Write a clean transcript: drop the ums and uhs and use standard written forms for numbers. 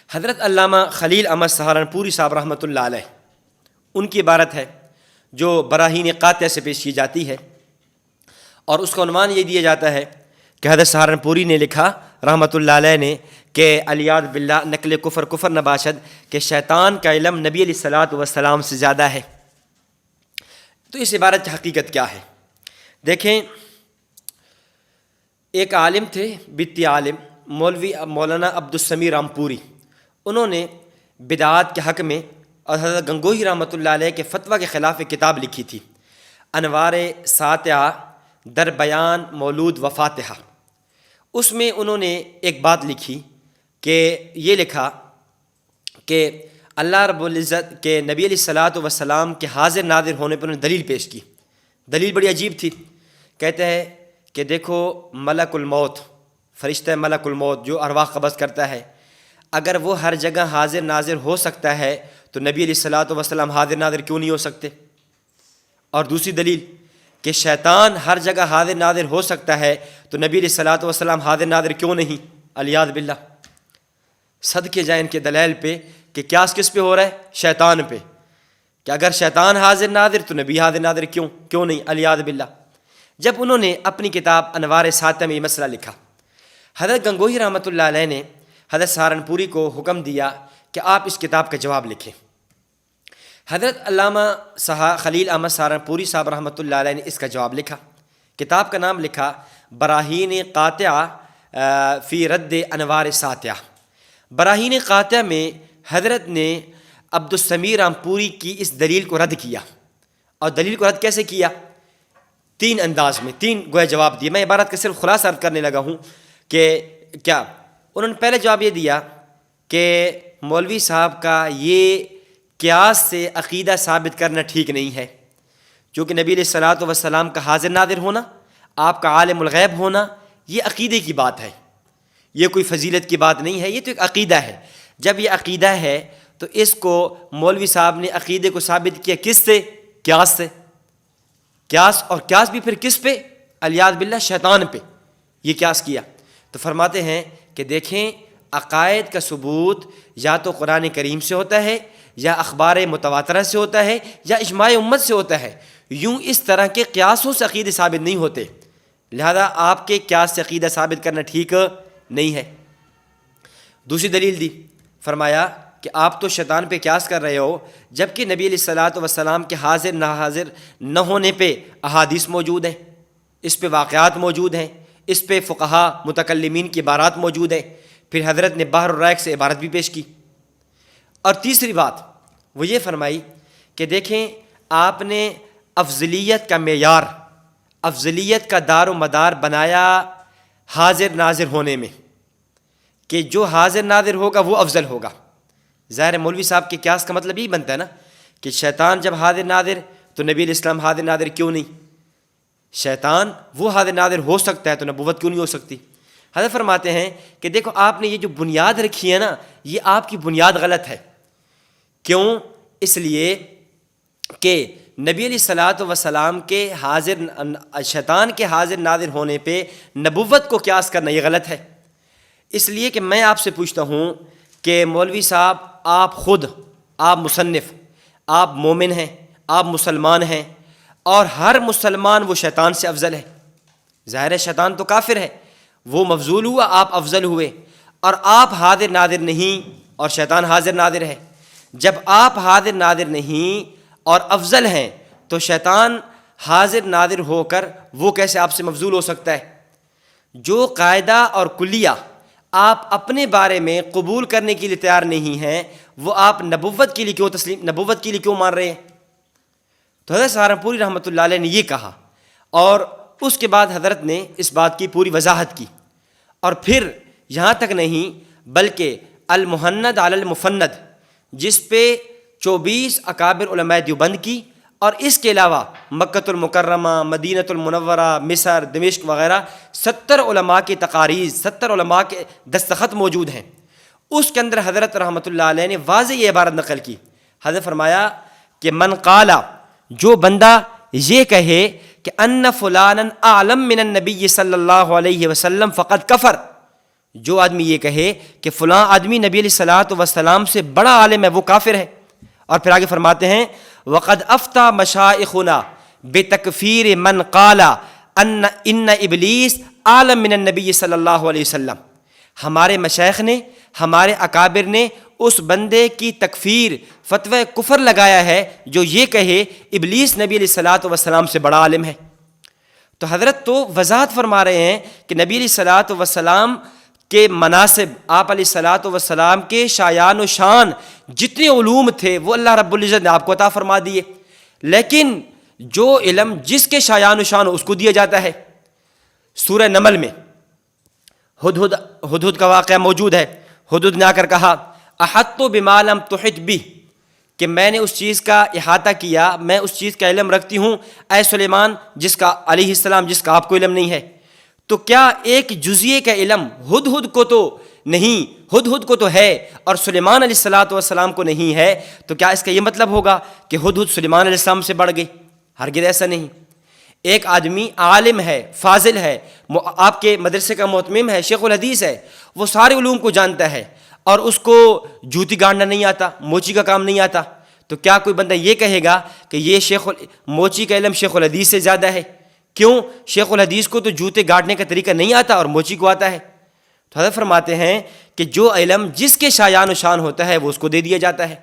حضرت علامہ خلیل احمد سہارنپوری صاحب رحمۃ اللہ علیہ، ان کی عبارت ہے جو براہین قاطع سے پیش کی جاتی ہے، اور اس کا عنوان یہ دیا جاتا ہے کہ حضرت سہارنپوری نے لکھا رحمۃ اللہ علیہ نے کہ الیاذ باللہ نقل کفر کفر نباشد، کہ شیطان کا علم نبی علیہ الصلاۃ والسلام سے زیادہ ہے۔ تو اس عبارت کی حقیقت کیا ہے؟ دیکھیں، ایک عالم تھے، بتی عالم، مولوی مولانا عبدالسمیع رامپوری، انہوں نے بدعات کے حق میں اور حضرت گنگوہی رحمۃ اللہ علیہ کے فتویٰ کے خلاف ایک کتاب لکھی تھی، انوار ساطعہ در بیان مولود و فاتحہ۔ اس میں انہوں نے ایک بات لکھی کہ یہ لکھا کہ اللہ رب العزت کے نبی علیہ الصلاۃ والسلام کے حاضر ناظر ہونے پر انہوں نے دلیل پیش کی۔ دلیل بڑی عجیب تھی، کہتے ہیں کہ دیکھو ملک الموت، فرشتہ ملک الموت جو ارواح قبض کرتا ہے، اگر وہ ہر جگہ حاضر ناظر ہو سکتا ہے تو نبی علیہ الصلاۃ والسلام حاضر ناظر کیوں نہیں ہو سکتے؟ اور دوسری دلیل کہ شیطان ہر جگہ حاضر ناظر ہو سکتا ہے تو نبی علیہ الصلاۃ والسلام حاضر ناظر کیوں نہیں؟ الیاذ باللہ۔ صدقے جائیں ان کے دلائل پہ کہ قیاس کس پہ ہو رہا ہے؟ شیطان پہ، کہ اگر شیطان حاضر ناظر تو نبی حاضر ناظر کیوں نہیں؟ الیاذ باللہ۔ جب انہوں نے اپنی کتاب انوار ساطعہ میں یہ مسئلہ لکھا، حضرت گنگوہی رحمۃ اللہ علیہ نے حضرت سہارنپوری کو حکم دیا کہ آپ اس کتاب کا جواب لکھیں۔ حضرت علامہ خلیل احمد سہارنپوری صاحب رحمۃ اللہ علیہ نے اس کا جواب لکھا، کتاب کا نام لکھا براہین قاطعہ فی رد انوار ساطعہ۔ براہین قاطعہ میں حضرت نے عبدالسمیع رامپوری کی اس دلیل کو رد کیا، اور دلیل کو رد کیسے کیا؟ تین انداز میں، تین گویا جواب دیے۔ میں عبارت کا صرف خلاصہ عرض کرنے لگا ہوں کہ کیا انہوں نے پہلے جواب یہ دیا کہ مولوی صاحب کا یہ قیاس سے عقیدہ ثابت کرنا ٹھیک نہیں ہے، چونکہ نبی علیہ الصلاۃ والسلام کا حاضر ناظر ہونا، آپ کا عالم الغیب ہونا، یہ عقیدے کی بات ہے، یہ کوئی فضیلت کی بات نہیں ہے، یہ تو ایک عقیدہ ہے۔ جب یہ عقیدہ ہے تو اس کو مولوی صاحب نے عقیدے کو ثابت کیا کس سے؟ قیاس سے۔ قیاس، اور قیاس بھی پھر کس پہ؟ الیاذ باللہ شیطان پہ یہ قیاس کیا۔ تو فرماتے ہیں کہ دیکھیں، عقائد کا ثبوت یا تو قرآن کریم سے ہوتا ہے، یا اخبار متواترہ سے ہوتا ہے، یا اجماع امت سے ہوتا ہے۔ یوں اس طرح کے قیاسوں سے عقیدے ثابت نہیں ہوتے، لہذا آپ کے قیاس سے عقیدہ ثابت کرنا ٹھیک نہیں ہے۔ دوسری دلیل دی، فرمایا کہ آپ تو شیطان پہ قیاس کر رہے ہو، جبکہ نبی علیہ الصلاۃ والسلام کے حاضر نہ حاضر نہ ہونے پہ احادیث موجود ہیں، اس پہ واقعات موجود ہیں، اس پہ فقہا متکلمین کی عبارات موجود ہیں۔ پھر حضرت نے بحر الرائق سے عبارت بھی پیش کی۔ اور تیسری بات وہ یہ فرمائی کہ دیکھیں، آپ نے افضلیت کا معیار، افضلیت کا دار و مدار بنایا حاضر ناظر ہونے میں، کہ جو حاضر ناظر ہوگا وہ افضل ہوگا۔ ظاہر مولوی صاحب کے قیاس کا مطلب یہی بنتا ہے نا کہ شیطان جب حاضر ناظر تو نبی علیہ السلام حاضر ناظر کیوں نہیں؟ شیطان وہ حاضر ناظر ہو سکتا ہے تو نبوت کیوں نہیں ہو سکتی؟ حضرت فرماتے ہیں کہ دیکھو، آپ نے یہ جو بنیاد رکھی ہے نا، یہ آپ کی بنیاد غلط ہے۔ کیوں؟ اس لیے کہ نبی علیہ الصلاۃ والسلام کے شیطان کے حاضر ناظر ہونے پہ نبوت کو قیاس کرنا یہ غلط ہے۔ اس لیے کہ میں آپ سے پوچھتا ہوں کہ مولوی صاحب، آپ خود، آپ مصنف، آپ مومن ہیں، آپ مسلمان ہیں، اور ہر مسلمان وہ شیطان سے افضل ہے۔ ظاہر ہے شیطان تو کافر ہے، وہ مفضول ہوا، آپ افضل ہوئے، اور آپ حاضر ناظر نہیں اور شیطان حاضر ناظر ہے۔ جب آپ حاضر ناظر نہیں اور افضل ہیں تو شیطان حاضر ناظر ہو کر وہ کیسے آپ سے مفضول ہو سکتا ہے؟ جو قاعدہ اور کلیہ آپ اپنے بارے میں قبول کرنے کے لیے تیار نہیں ہیں، وہ آپ نبوت کے لیے کیوں مان رہے ہیں؟ تو حضرت سہارنپوری رحمۃ اللہ علیہ نے یہ کہا، اور اس کے بعد حضرت نے اس بات کی پوری وضاحت کی، اور پھر یہاں تک نہیں بلکہ المحند علی المفند، جس پہ 24 اکابر علماء دیوبند کی، اور اس کے علاوہ مکۃ المکرمہ، مدینہ المنورہ، مصر، دمشق وغیرہ 70 علماء کی تقاریر، 70 علماء کے دستخط موجود ہیں۔ اس کے اندر حضرت رحمۃ اللہ علیہ نے واضح یہ عبارت نقل کی۔ حضرت فرمایا کہ من قال، جو بندہ یہ کہے کہ ان فلانا اعلم من النبی صلی اللہ علیہ وسلم فقد کفر، جو آدمی یہ کہے کہ فلاں آدمی نبی علیہ الصلوۃ والسلام سے بڑا عالم ہے وہ کافر ہے۔ اور پھر آگے فرماتے ہیں وقد افتى مشائخنا بتکفیر من قال ان ابلیس اعلم من النبی صلی اللہ علیہ وسلم، ہمارے مشائخ نے، ہمارے اکابر نے اس بندے کی تکفیر، فتوی کفر لگایا ہے جو یہ کہے ابلیس نبی علیہ الصلوۃ والسلام سے بڑا عالم ہے۔ تو حضرت تو وضاحت فرما رہے ہیں کہ نبی علیہ الصلوۃ والسلام کے مناصب، آپ علیہ الصلوۃ والسلام کے شایان و شان جتنے علوم تھے وہ اللہ رب العزت نے آپ کو عطا فرما دیے، لیکن جو علم جس کے شایان و شان اس کو دیا جاتا ہے۔ سورہ نمل میں ہدہد کا واقعہ موجود ہے۔ ہدہد نے آ کر کہا احطت بما لم تحط بہ، کہ میں نے اس چیز کا احاطہ کیا، میں اس چیز کا علم رکھتی ہوں اے سلیمان جس کا علیہ السلام جس کا آپ کو علم نہیں ہے۔ تو کیا ایک جزیے کا علم ہدہد کو تو نہیں، ہدہد کو تو ہے اور سلیمان علیہ الصلوۃ والسلام کو نہیں ہے، تو کیا اس کا یہ مطلب ہوگا کہ ہدہد سلیمان علیہ السلام سے بڑھ گئی؟ ہرگز ایسا نہیں۔ ایک آدمی عالم ہے، فاضل ہے، آپ کے مدرسے کا مہتمم ہے، شیخ الحدیث ہے، وہ سارے علوم کو جانتا ہے اور اس کو جوتی گاڑنا نہیں آتا، موچی کا کام نہیں آتا، تو کیا کوئی بندہ یہ کہے گا کہ یہ موچی کا علم شیخ الحدیث سے زیادہ ہے؟ کیوں؟ شیخ الحدیث کو تو جوتے گاڑنے کا طریقہ نہیں آتا اور موچی کو آتا ہے۔ تو حضرت فرماتے ہیں کہ جو علم جس کے شایان و شان ہوتا ہے وہ اس کو دے دیا جاتا ہے۔